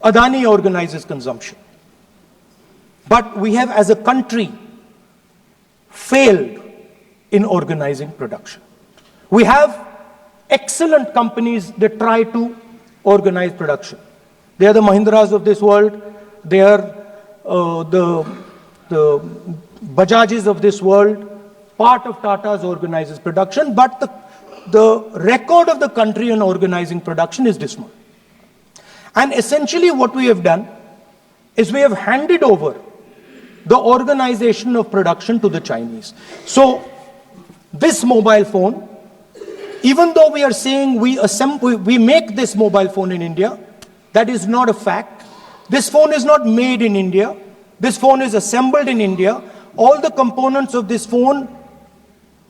Adani organizes consumption. But we have, as a country, failed in organizing production. We have excellent companies that try to organize production. They are the Mahindras of this world. They are the Bajajs of this world. Part of Tata's organizes production, but the record of the country in organizing production is dismal. And essentially what we have done is we have handed over the organization of production to the Chinese. So this mobile phone, even though we are saying we make this mobile phone in India, that is not a fact. This phone is not made in India. This phone is assembled in India. All the components of this phone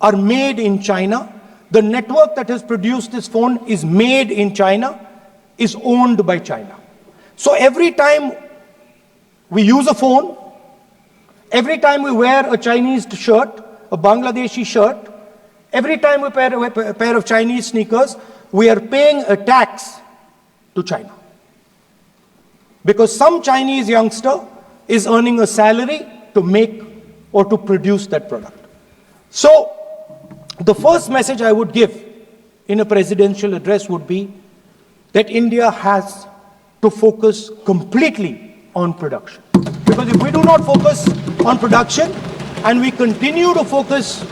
are made in China. The network that has produced this phone is made in China, is owned by China. So every time we use a phone, every time we wear a Chinese shirt, a Bangladeshi shirt, every time we wear a pair of Chinese sneakers, we are paying a tax to China. Because some Chinese youngster is earning a salary to make or to produce that product. So the first message I would give in a presidential address would be that India has to focus completely on production. Because if we do not focus on production and we continue to focus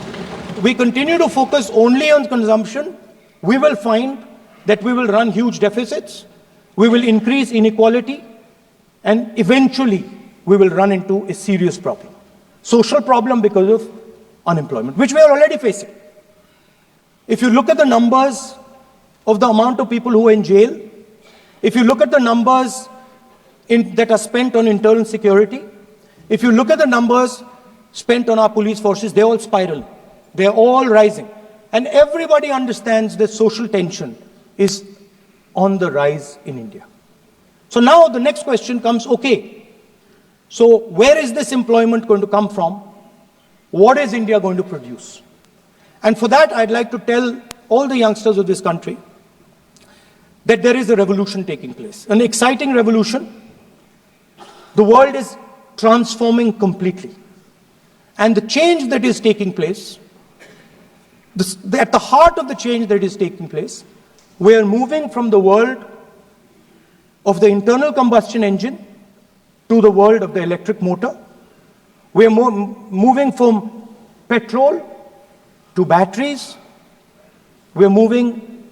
only on consumption, we will find that we will run huge deficits, we will increase inequality, and eventually we will run into a serious problem. Social problem because of unemployment, which we are already facing. If you look at the numbers of the amount of people who are in jail, if you look at the numbers that are spent on internal security, if you look at the numbers spent on our police forces, they're all spiraling. They're all rising. And everybody understands that social tension is on the rise in India. So now the next question comes, okay, so where is this employment going to come from? What is India going to produce? And for that, I'd like to tell all the youngsters of this country that there is a revolution taking place, an exciting revolution. The world is transforming completely. And the change that is taking place, at the heart of the change that is taking place, we are moving from the world of the internal combustion engine to the world of the electric motor. We are moving from petrol to batteries. We are moving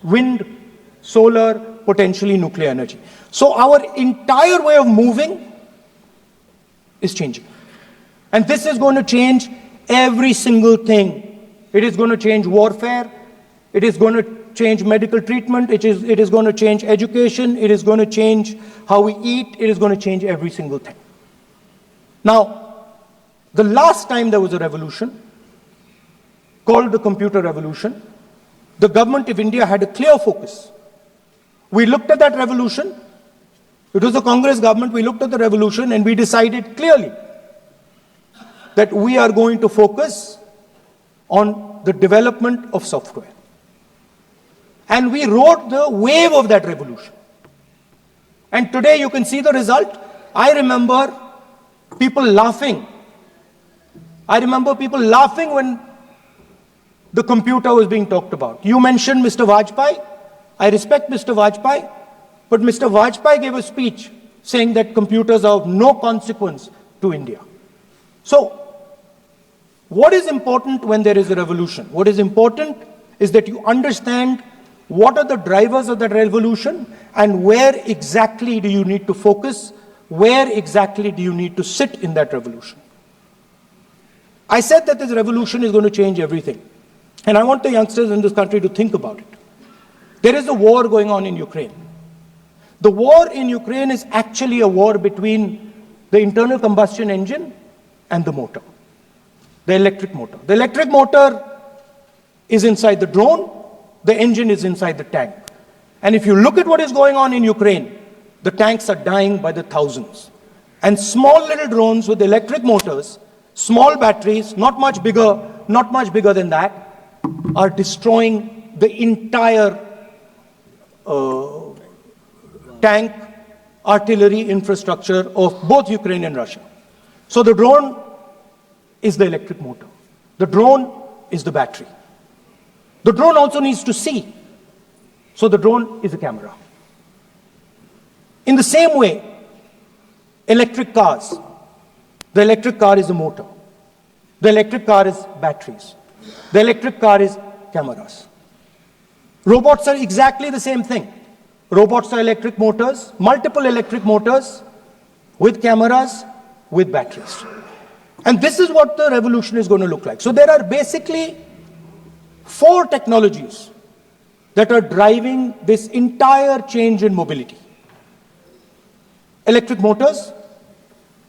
wind, solar, potentially nuclear energy. So our entire way of moving is changing. And this is going to change every single thing. It is going to change warfare. It is going to change medical treatment. It is going to change education. It is going to change how we eat. It is going to change every single thing. Now, the last time there was a revolution, called the computer revolution, the government of India had a clear focus. We looked at that revolution. It was the Congress government. We looked at the revolution and we decided clearly that we are going to focus on the development of software. And we rode the wave of that revolution. And today you can see the result. I remember people laughing. I remember people laughing when the computer was being talked about. You mentioned Mr. Vajpayee. I respect Mr. Vajpayee, but Mr. Vajpayee gave a speech saying that computers are of no consequence to India. So, what is important when there is a revolution? What is important is that you understand what are the drivers of that revolution and where exactly do you need to focus, where exactly do you need to sit in that revolution. I said that this revolution is going to change everything. And I want the youngsters in this country to think about it. There is a war going on in Ukraine. The war in Ukraine is actually a war between the internal combustion engine and the motor, the electric motor. The electric motor is inside the drone, the engine is inside the tank. And if you look at what is going on in Ukraine, the tanks are dying by the thousands. And small little drones with electric motors, small batteries, not much bigger than that, are destroying the entire tank artillery infrastructure of both Ukraine and Russia. So the drone is the electric motor. The drone is the battery. The drone also needs to see. So the drone is a camera. In the same way, electric cars, the electric car is a motor. The electric car is batteries. The electric car is cameras. Robots are exactly the same thing. Robots are electric motors, multiple electric motors with cameras, with batteries. And this is what the revolution is going to look like. So there are basically 4 technologies that are driving this entire change in mobility. Electric motors,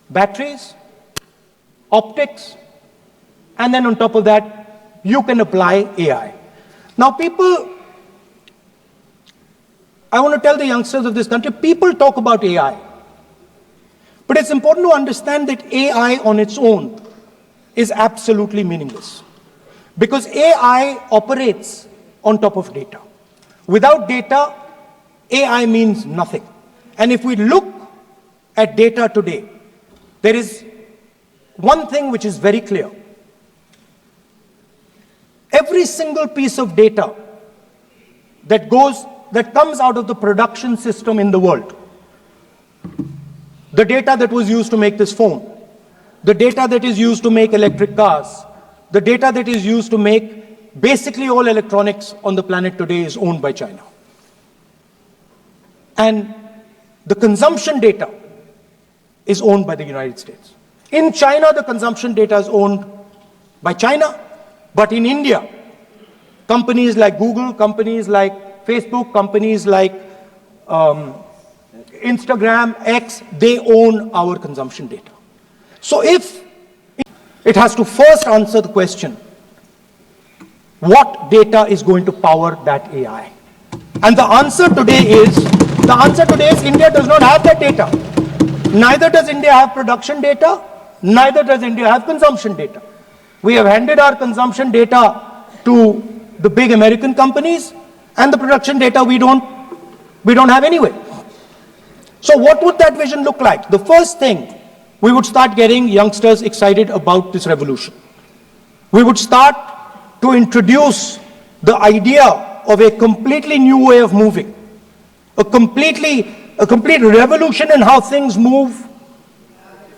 batteries, optics, and then on top of that, you can apply AI. Now I want to tell the youngsters of this country, people talk about AI. But it's important to understand that AI on its own is absolutely meaningless. Because AI operates on top of data. Without data, AI means nothing. And if we look at data today, there is one thing which is very clear. Every single piece of data that comes out of the production system in the world, the data that was used to make this phone, the data that is used to make electric cars, the data that is used to make basically all electronics on the planet today is owned by China. And the consumption data is owned by the United States. In China, the consumption data is owned by China, but in India, companies like Google, companies like Facebook, companies like Instagram, X, they own our consumption data. So if it has to first answer the question, what data is going to power that AI? And the answer today is India does not have that data. Neither does India have production data, neither does India have consumption data. We have handed our consumption data to the big American companies, and the production data we don't have anyway. So what would that vision look like? The first thing, we would start getting youngsters excited about this revolution. We would start to introduce the idea of a completely new way of moving, a complete revolution in how things move.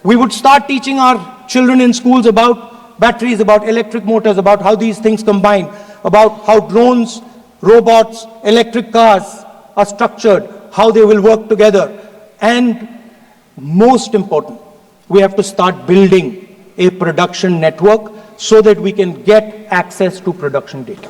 We would start teaching our children in schools about batteries, about electric motors, about how these things combine, about how drones, robots, electric cars are structured, how they will work together. And most important, we have to start building a production network so that we can get access to production data.